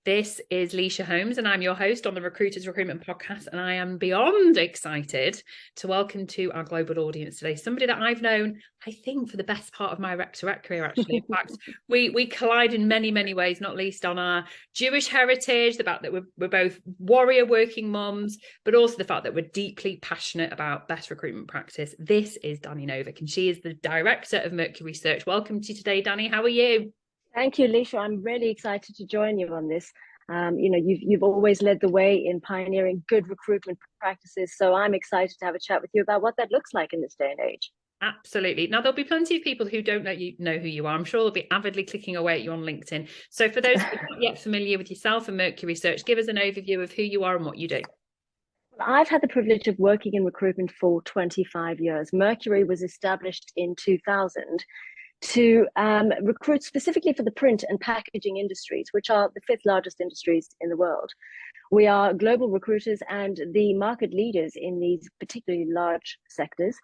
This is Leisha Holmes, and I'm your host on the Recruiters Recruitment Podcast, and I am beyond excited to welcome to our global audience today somebody that I've known, I think, for the best part of my rec-to-rec career, actually. In fact, we collide in many, many ways, not least on our Jewish heritage, the fact that we're both warrior working mums, but also the fact that we're deeply passionate about best recruitment practice. This is Dani Novick, and she is the director of Mercury Search. Welcome to you today, Dani. How are you? Thank you, Leisha. I'm really excited to join you on this. You've always led the way in pioneering good recruitment practices, so I'm excited to have a chat with you about what that looks like in this day and age. Absolutely. Now, there'll be plenty of people who don't know who you are. I'm sure they'll be avidly clicking away at you on LinkedIn. So for those who are not yet familiar with yourself and Mercury Search, give us an overview of who you are and what you do. I've had the privilege of working in recruitment for 25 years. Mercury was established in 2000 to recruit specifically for the print and packaging industries, which are the fifth largest industries in the world. We are global recruiters and the market leaders in these particularly large sectors.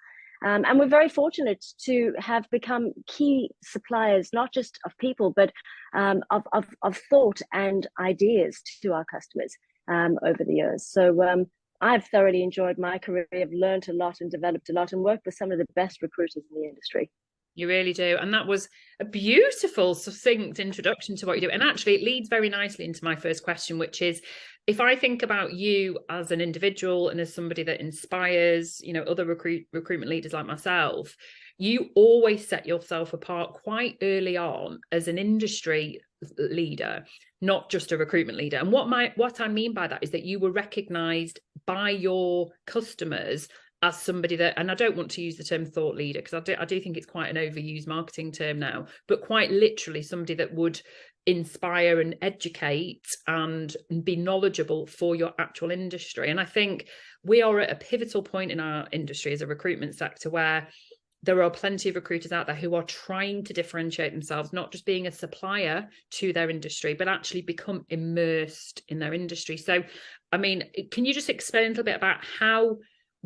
And we're very fortunate to have become key suppliers, not just of people, but of thought and ideas to our customers over the years. So I've thoroughly enjoyed my career. I've learned a lot and developed a lot and worked with some of the best recruiters in the industry. You really do. And that was a beautiful, succinct introduction to what you do. And actually, it leads very nicely into my first question, which is, if I think about you as an individual and as somebody that inspires, other recruitment leaders like myself, you always set yourself apart quite early on as an industry leader, not just a recruitment leader. And what I mean by that is that you were recognized by your customers as somebody that, and I don't want to use the term thought leader because I do think it's quite an overused marketing term now, but quite literally somebody that would inspire and educate and be knowledgeable for your actual industry. And I think we are at a pivotal point in our industry as a recruitment sector where there are plenty of recruiters out there who are trying to differentiate themselves, not just being a supplier to their industry, but actually become immersed in their industry. So, I mean, can you just explain a little bit about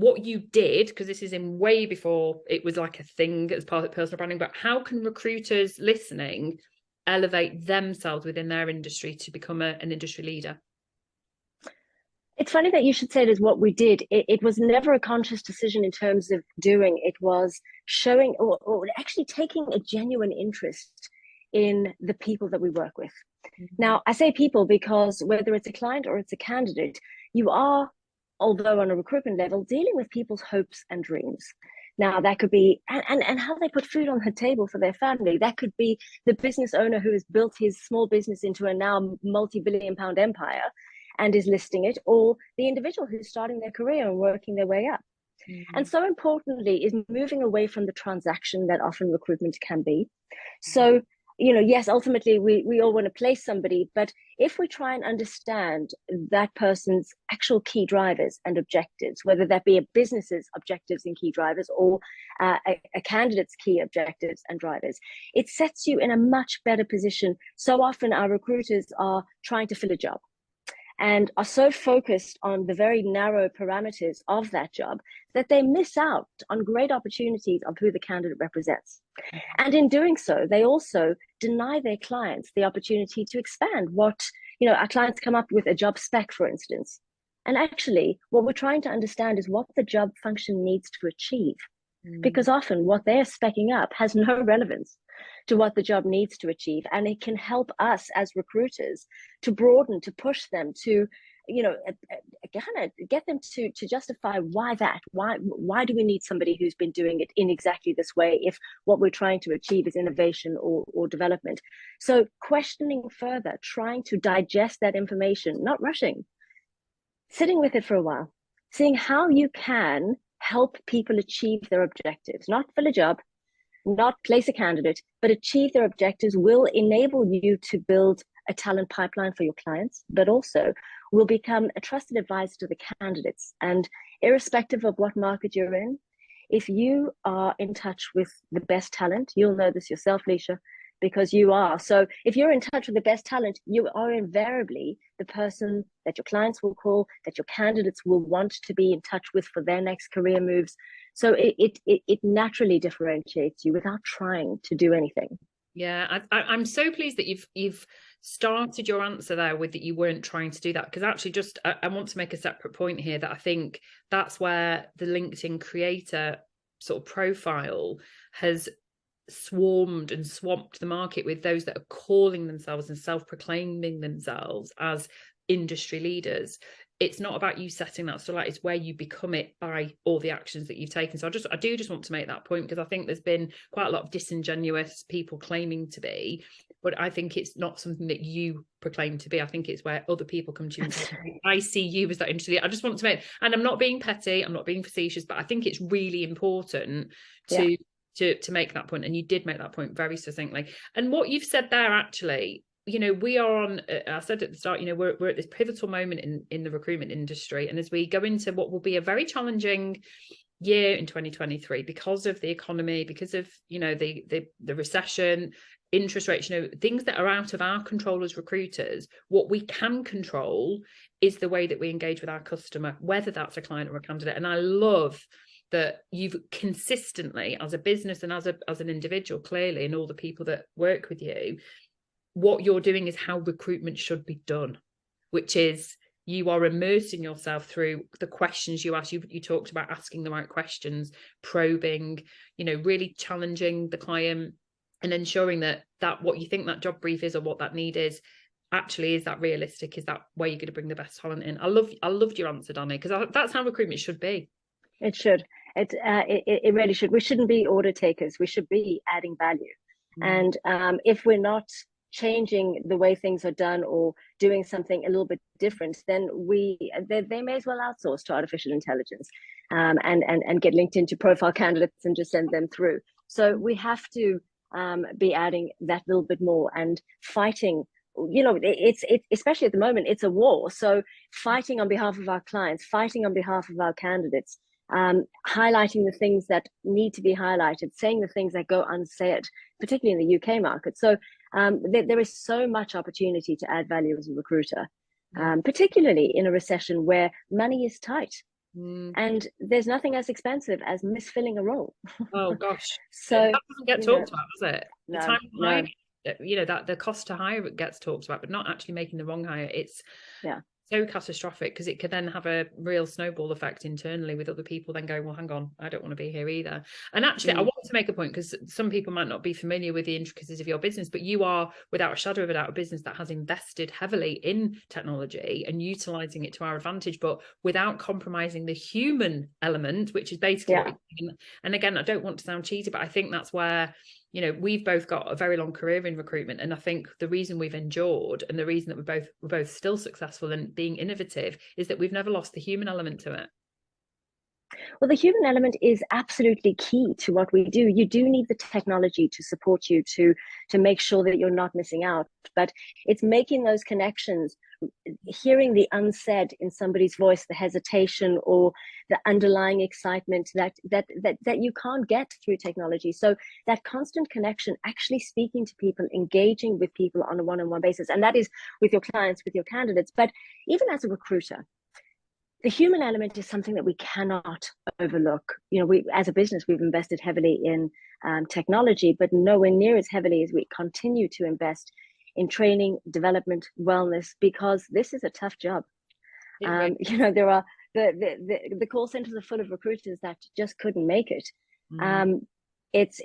what you did, because this is in way before it was like a thing as part of personal branding, but how can recruiters listening elevate themselves within their industry to become an industry leader? It's funny that you should say it is what we did. It was never a conscious decision in terms of doing. It was showing or actually taking a genuine interest in the people that we work with. Mm-hmm. Now, I say people because whether it's a client or it's a candidate, you are, although on a recruitment level, dealing with people's hopes and dreams. Now, that could be, and how they put food on the table for their family. That could be the business owner who has built his small business into a now multi-billion-pound empire and is listing it, or the individual who's starting their career and working their way up. Mm-hmm. And so importantly is moving away from the transaction that often recruitment can be. So, yes, ultimately we all want to place somebody, but if we try and understand that person's actual key drivers and objectives, whether that be a business's objectives and key drivers or a candidate's key objectives and drivers, it sets you in a much better position. So often our recruiters are trying to fill a job and are so focused on the very narrow parameters of that job that they miss out on great opportunities of who the candidate represents. And in doing so, they also deny their clients the opportunity to expand what, our clients come up with a job spec, for instance. And actually, what we're trying to understand is what the job function needs to achieve. Because often what they're speccing up has no relevance to what the job needs to achieve. And it can help us as recruiters to broaden, to push them to, get them to justify why do we need somebody who's been doing it in exactly this way if what we're trying to achieve is innovation or development. So questioning further, trying to digest that information, not rushing, sitting with it for a while, seeing how you can help people achieve their objectives, not fill a job, not place a candidate, but achieve their objectives will enable you to build a talent pipeline for your clients, but also will become a trusted advisor to the candidates. And irrespective of what market you're in, if you are in touch with the best talent, you'll know this yourself, Leisha, because you are. So if you're in touch with the best talent, you are invariably the person that your clients will call, that your candidates will want to be in touch with for their next career moves. So it naturally differentiates you without trying to do anything. Yeah, I'm so pleased that you've started your answer there with that you weren't trying to do that, because actually I want to make a separate point here, that I think that's where the LinkedIn creator sort of profile has swarmed and swamped the market with those that are calling themselves and self-proclaiming themselves as industry leaders. It's not about you setting that stall out, it's where you become it by all the actions that you've taken. So I do just want to make that point, because I think there's been quite a lot of disingenuous people claiming to be, but I think it's not something that you proclaim to be. I think it's where other people come to you and say, I see you as that industry. I just want to make, and I'm not being petty, I'm not being facetious, but I think it's really important to make that point. And you did make that point very succinctly. And what you've said there, actually, you know, we are on, I said at the start, you know, we're at this pivotal moment in the recruitment industry. And as we go into what will be a very challenging year in 2023, because of the economy, because of, you know, the recession, interest rates, you know, things that are out of our control as recruiters, what we can control is the way that we engage with our customer, whether that's a client or a candidate. And I love that you've consistently, as a business and as an individual, clearly, and all the people that work with you, what you're doing is how recruitment should be done, which is you are immersing yourself through the questions you ask. You talked about asking the right questions, probing, you know, really challenging the client and ensuring that what you think that job brief is or what that need is, actually, is that realistic? Is that where you're going to bring the best talent in? I loved your answer, Dani, because that's how recruitment should be. It should. It really should. We shouldn't be order takers. We should be adding value. And if we're not changing the way things are done or doing something a little bit different, then they may as well outsource to artificial intelligence and get linked into profile candidates and just send them through. So we have to be adding that little bit more and fighting. You know, it's especially at the moment, it's a war. So fighting on behalf of our clients, fighting on behalf of our candidates, highlighting the things that need to be highlighted, saying the things that go unsaid, particularly in the UK market. So there is so much opportunity to add value as a recruiter, particularly in a recession where money is tight. And there's nothing as expensive as misfilling a role. Oh gosh. So that doesn't get talked about, does it? No, the time hire, you know, that the cost to hire gets talked about, but not actually making the wrong hire. It's so catastrophic, because it could then have a real snowball effect internally with other people then going, well, hang on, I don't want to be here either. And actually, I want to make a point, because some people might not be familiar with the intricacies of your business, but you are, without a shadow of a doubt, a business that has invested heavily in technology and utilizing it to our advantage, but without compromising the human element, which is basically, and again, I don't want to sound cheesy, but I think that's where, you know, we've both got a very long career in recruitment, and I think the reason we've endured and the reason that we're both still successful and being innovative is that we've never lost the human element to it. Well, the human element is absolutely key to what we do. You do need the technology to support you to make sure that you're not missing out. But it's making those connections, hearing the unsaid in somebody's voice, the hesitation or the underlying excitement that you can't get through technology. So that constant connection, actually speaking to people, engaging with people on a one-on-one basis, and that is with your clients, with your candidates. But even as a recruiter, the human element is something that we cannot overlook. You know, we, as a business, we've invested heavily in technology, but nowhere near as heavily as we continue to invest in training, development, wellness, because this is a tough job. You know, there are the call centers are full of recruiters that just couldn't make it. It's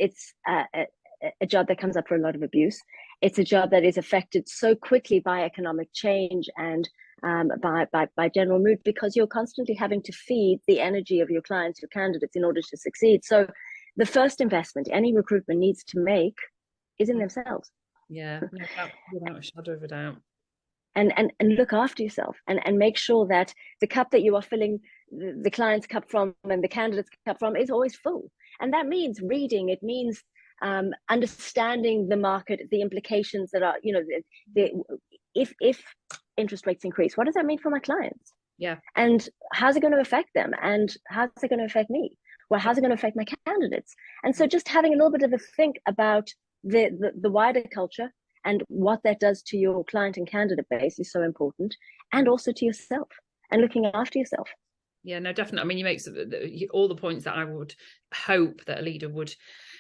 a job that comes up for a lot of abuse. It's a job that is affected so quickly by economic change and by general mood, because you're constantly having to feed the energy of your clients, your candidates, in order to succeed. So the first investment any recruitment needs to make is in themselves. Yeah, without a shadow of a doubt. And look after yourself and make sure that the cup that you are filling the client's cup from and the candidate's cup from is always full. And that means reading. It means understanding the market, the implications that are, you know, if interest rates increase, what does that mean for my clients? Yeah. And how's it going to affect them? And how's it going to affect me? Well, how's it going to affect my candidates? And so just having a little bit of a think about the wider culture and what that does to your client and candidate base is so important, and also to yourself and looking after yourself. Yeah, no, definitely. I mean, you make all the points that I would hope that a leader would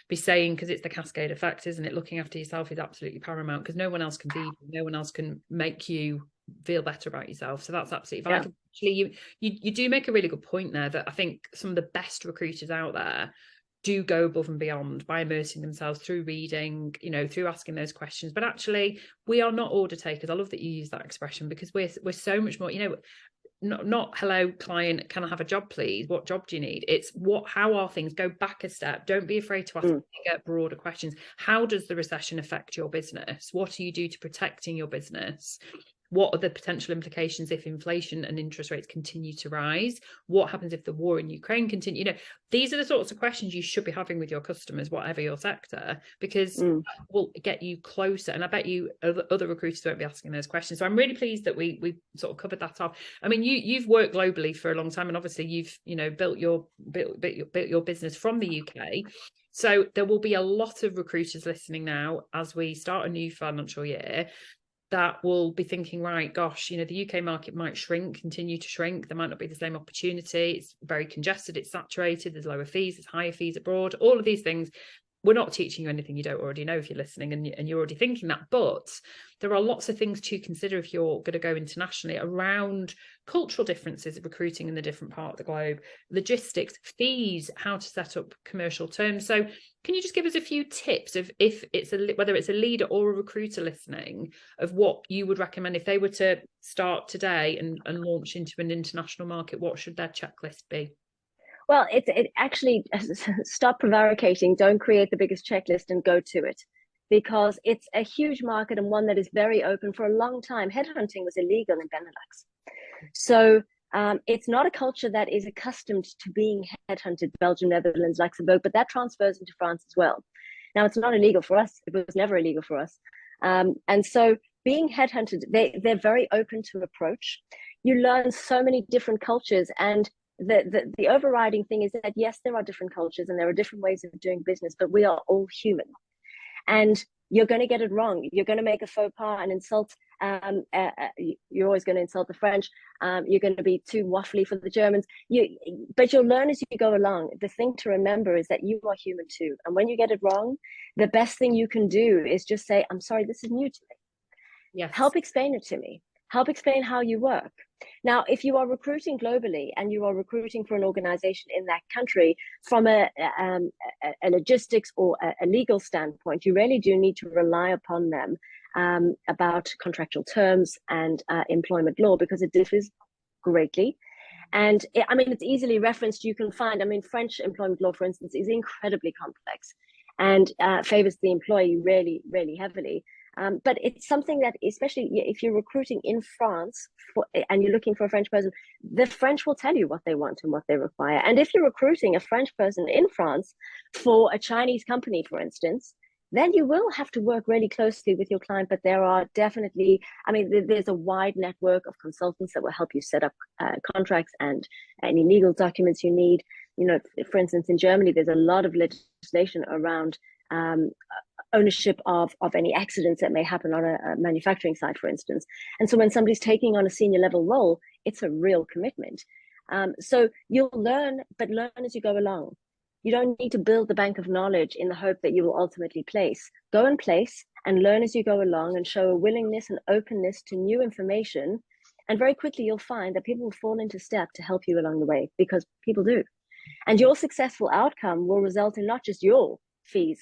be saying, because it's the cascade effect, isn't it? Looking after yourself is absolutely paramount, because no one else can feed you, no one else can make you feel better about yourself. So that's absolutely fine. Yeah. Actually, you do make a really good point there, that I think some of the best recruiters out there do go above and beyond by immersing themselves through reading, through asking those questions. But actually, we are not order takers. I love that you use that expression, because we're so much more, not hello client, can I have a job please, what job do you need? It's how are things? Go back a step. Don't be afraid to ask bigger, broader questions. How does the recession affect your business? What do you do to protecting your business? What are the potential implications if inflation and interest rates continue to rise? What happens if the war in Ukraine continues? These are the sorts of questions you should be having with your customers, whatever your sector, because that will get you closer. And I bet you other recruiters won't be asking those questions. So I'm really pleased that we sort of covered that off. I mean, you've worked globally for a long time, and obviously you've built your business from the UK. So there will be a lot of recruiters listening now as we start a new financial year that will be thinking, right, gosh, the UK market might continue to shrink. There might not be the same opportunity. It's very congested. It's saturated. There's lower fees. There's higher fees abroad. All of these things. We're not teaching you anything you don't already know if you're listening and you're already thinking that. But there are lots of things to consider if you're going to go internationally around cultural differences of recruiting in the different part of the globe, logistics, fees, how to set up commercial terms. So can you just give us a few tips of whether it's a leader or a recruiter listening, of what you would recommend if they were to start today and launch into an international market? What should their checklist be? Well, it actually, stop prevaricating. Don't create the biggest checklist and go to it, because it's a huge market and one that is very open. For a long time, headhunting was illegal in Benelux. So it's not a culture that is accustomed to being headhunted, Belgium, Netherlands, Luxembourg, but that transfers into France as well. Now, it's not illegal for us. It was never illegal for us. And so being headhunted, they're very open to approach. You learn so many different cultures, and the overriding thing is that, yes, there are different cultures and there are different ways of doing business, but we are all human. And you're going to get it wrong. You're going to make a faux pas and insult. You're always going to insult the French. You're going to be too waffly for the Germans. But you'll learn as you go along. The thing to remember is that you are human too. And when you get it wrong, the best thing you can do is just say, I'm sorry, this is new to me. Yes. Help explain it to me. Help explain how you work. Now, if you are recruiting globally and you are recruiting for an organization in that country from a logistics or a legal standpoint, you really do need to rely upon them about contractual terms and employment law, because it differs greatly. And it's easily referenced. You can find, French employment law, for instance, is incredibly complex and favors the employee really, really heavily. But it's something that, especially if you're recruiting in France and you're looking for a French person, the French will tell you what they want and what they require. And if you're recruiting a French person in France for a Chinese company, for instance, then you will have to work really closely with your client. But there are definitely, there's a wide network of consultants that will help you set up contracts and any legal documents you need. For instance, in Germany, there's a lot of legislation around ownership of any accidents that may happen on a manufacturing site, for instance. And so when somebody's taking on a senior level role, it's a real commitment. So you'll learn, but learn as you go along. You don't need to build the bank of knowledge in the hope that you will ultimately place. Go and place and learn as you go along, and show a willingness and openness to new information. And very quickly you'll find that people will fall into step to help you along the way, because people do. And your successful outcome will result in not just your fees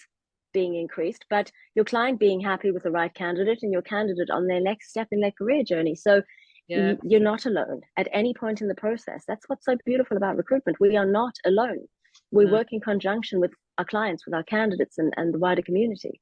being increased, but your client being happy with the right candidate and your candidate on their next step in their career journey. So you're not alone at any point in the process. That's what's so beautiful about recruitment. We are not alone. We work in conjunction with our clients, with our candidates and the wider community.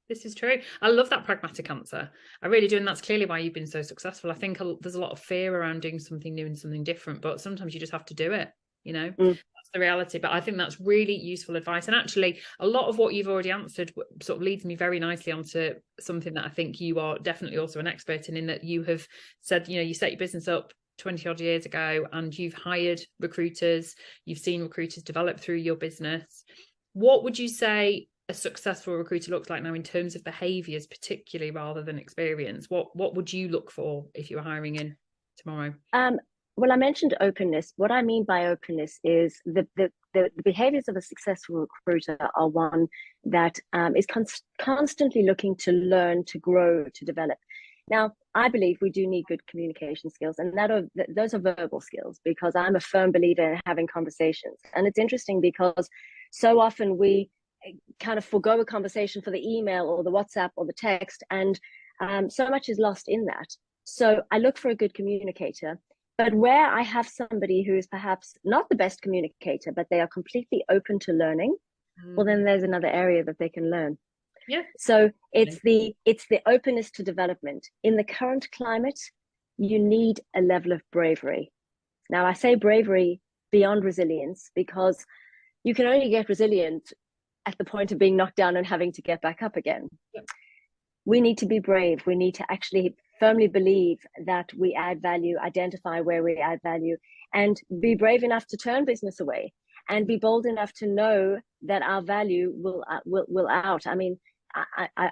This is true. I love that pragmatic answer. I really do. And that's clearly why you've been so successful. I think there's a lot of fear around doing something new and something different, but sometimes you just have to do it. That's the reality. But I think that's really useful advice. And actually, a lot of what you've already answered sort of leads me very nicely onto something that I think you are definitely also an expert in that you have said, you set your business up 20 odd years ago and you've hired recruiters, you've seen recruiters develop through your business. What would you say a successful recruiter looks like now in terms of behaviours, particularly rather than experience? What would you look for if you were hiring in tomorrow? Well, I mentioned openness. What I mean by openness is the behaviors of a successful recruiter are one that is constantly looking to learn, to grow, to develop. Now, I believe we do need good communication skills, and those are verbal skills, because I'm a firm believer in having conversations. And it's interesting because so often we kind of forego a conversation for the email or the WhatsApp or the text, and so much is lost in that. So I look for a good communicator. But where I have somebody who is perhaps not the best communicator, but they are completely open to learning, well, then there's another area that they can learn. Yeah. So it's the openness to development. In the current climate, you need a level of bravery. Now, I say bravery beyond resilience, because you can only get resilient at the point of being knocked down and having to get back up again. Yep. We need to be brave. We need to actually firmly believe that we add value, identify where we add value, and be brave enough to turn business away, and be bold enough to know that our value will out. I mean,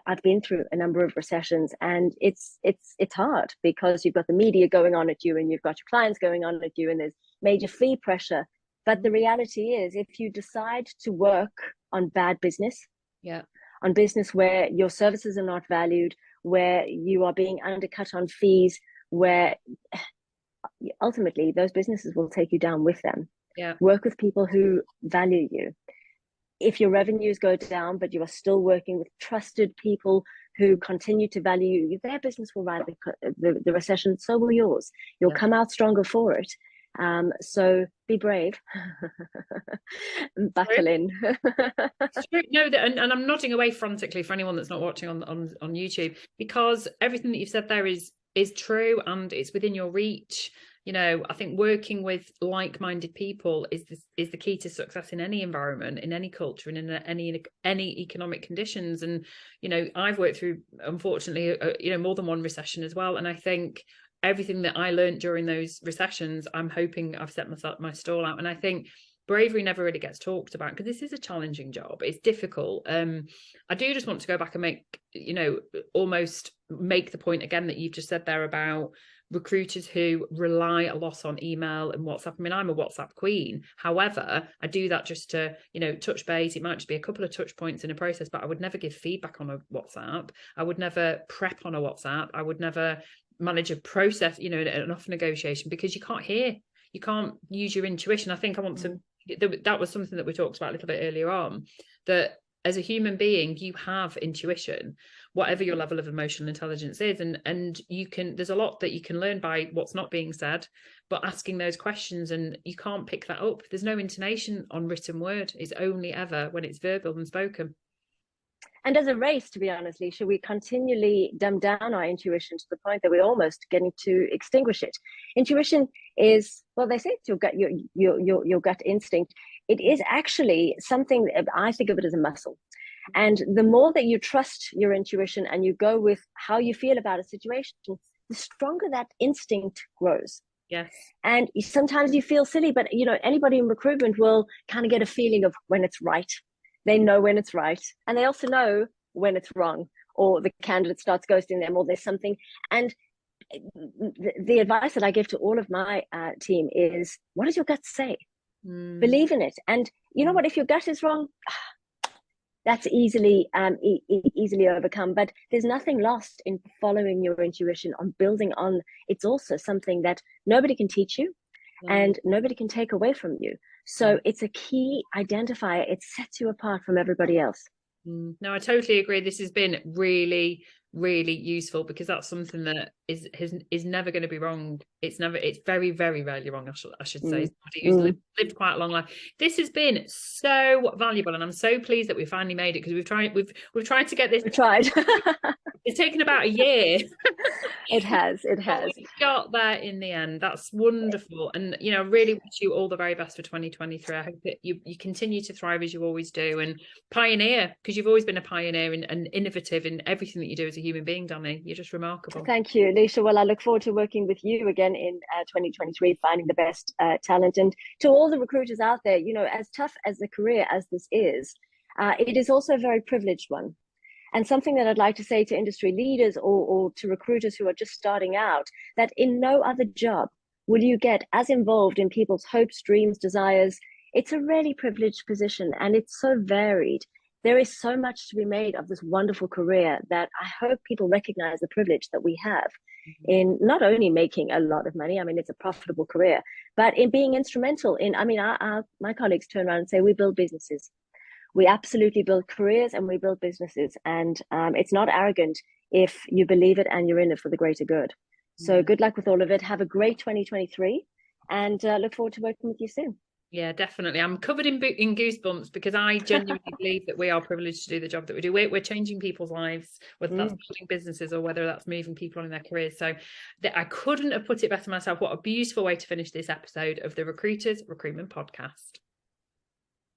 I've been through a number of recessions, and it's hard, because you've got the media going on at you, and you've got your clients going on at you, and there's major fee pressure. But the reality is, if you decide to work on bad business, on business where your services are not valued, where you are being undercut on fees, where ultimately those businesses will take you down with them. Work with people who value you. If your revenues go down, but you are still working with trusted people who continue to value you, their business will ride the recession, so will yours. You'll come out stronger for it. So be brave. Buckle in. No, and I'm nodding away frantically for anyone that's not watching on YouTube, because everything that you've said there is true, and it's within your reach. You know, I think working with like-minded people is the key to success in any environment, in any culture, and in any economic conditions. And you know, I've worked through, unfortunately, more than one recession as well, and I think everything that I learned during those recessions, I'm hoping I've set my stall out. And I think bravery never really gets talked about, because this is a challenging job. It's difficult. I do just want to go back and almost make the point again that you've just said there about recruiters who rely a lot on email and WhatsApp. I mean, I'm a WhatsApp queen. However, I do that just to, touch base. It might just be a couple of touch points in a process, but I would never give feedback on a WhatsApp. I would never prep on a WhatsApp. I would never manage a process, an offer negotiation, because you can't use your intuition. I think that was something that we talked about a little bit earlier on, that as a human being, you have intuition, whatever your level of emotional intelligence is. And there's a lot that you can learn by what's not being said, but asking those questions, and you can't pick that up. There's no intonation on written word. It's only ever when it's verbal and spoken. And as a race, to be honest, Leisha, we continually dumb down our intuition to the point that we're almost getting to extinguish it. Intuition is, well, they say it's your gut instinct. It is actually something, I think of it as a muscle. And the more that you trust your intuition and you go with how you feel about a situation, the stronger that instinct grows. Yes. And sometimes you feel silly, but anybody in recruitment will kind of get a feeling of when it's right. They know when it's right, and they also know when it's wrong, or the candidate starts ghosting them, or there's something. And the advice that I give to all of my team is, what does your gut say? Believe in it. And you know what, if your gut is wrong, that's easily overcome. But there's nothing lost in following your intuition, on building on. It's also something that nobody can teach you, and nobody can take away from you. So it's a key identifier. It sets you apart from everybody else. No, I totally agree. This has been really, really useful, because that's something that is never going to be wrong. It's very, very rarely wrong, I should say. Somebody who's lived quite a long life. This has been so valuable, and I'm so pleased that we finally made it, because we've tried to get this. We tried. It's taken about a year. It has. We got there in the end. That's wonderful. And, I really wish you all the very best for 2023. I hope that you continue to thrive as you always do, and pioneer, because you've always been a pioneer and innovative in everything that you do as a human being, Dani. You're just remarkable. Thank you, Leisha. Well, I look forward to working with you again in 2023, finding the best talent. And to all the recruiters out there, as tough as a career as this is, it is also a very privileged one. And something that I'd like to say to industry leaders or to recruiters who are just starting out, that in no other job will you get as involved in people's hopes, dreams, desires. It's a really privileged position, and it's so varied. There is so much to be made of this wonderful career that I hope people recognize the privilege that we have in not only making a lot of money, I mean, it's a profitable career, but in being instrumental in, I mean, my colleagues turn around and say, we build businesses. We absolutely build careers and we build businesses. And it's not arrogant if you believe it and you're in it for the greater good. So good luck with all of it. Have a great 2023 and look forward to working with you soon. Yeah, definitely. I'm covered in goosebumps because I genuinely believe that we are privileged to do the job that we do. We're changing people's lives, whether that's building businesses or whether that's moving people on in their careers. So I couldn't have put it better myself. What a beautiful way to finish this episode of the Recruiters Recruitment Podcast.